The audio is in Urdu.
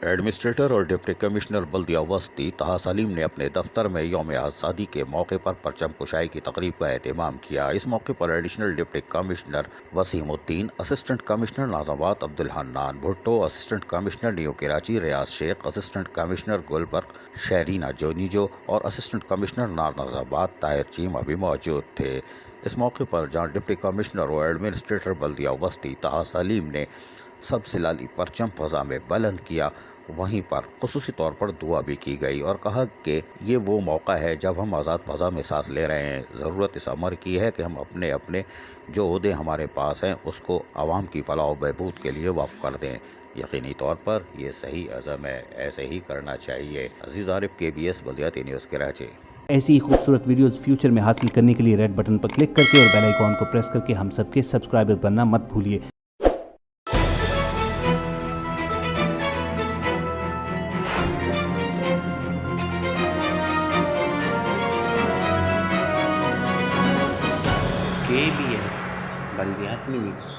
ایڈمنسٹریٹر اور ڈپٹی کمشنر بلدیہ وسطی طه سلیم نے اپنے دفتر میں یوم آزادی کے موقع پر پرچم کشائی کی تقریب کا اہتمام کیا۔ اس موقع پر additional deputy commissioner Waseem Uddin, assistant commissioner Nazimabad Abdul Hannan Bhutto, assistant commissioner new Karachi Riaz Sheikh, assistant commissioner Gulberg Sherina Junejo اور اسسٹنٹ کمشنر ناظم آباد طاہر چیمہ بھی موجود تھے۔ اس موقع پر جہاں ڈپٹی کمشنر اور ایڈمنسٹریٹر بلدیہ وسطی طه سلیم نے سب سلالی پرچم فضا میں بلند کیا، وہیں پر خصوصی طور پر دعا بھی کی گئی اور کہا کہ یہ وہ موقع ہے جب ہم آزاد فضا میں سانس لے رہے ہیں۔ ضرورت اس امر کی ہے کہ ہم اپنے جو عہدے ہمارے پاس ہیں اس کو عوام کی فلاح و بہبود کے لیے وقف کر دیں۔ یقینی طور پر یہ صحیح عزم ہے، ایسے ہی کرنا چاہیے۔ عزیز عارف، KBS بلدیاتی نیوز کراچی۔ ایسی ہی خوبصورت ویڈیوز فیوچر میں حاصل کرنے کے لیے ریڈ بٹن پر کلک کر کے اور بیل آئیکن کو پریس کر کے ہم سب کے سبسکرائبر بننا مت بھولیے۔ KBS بلدیاتی نیوز۔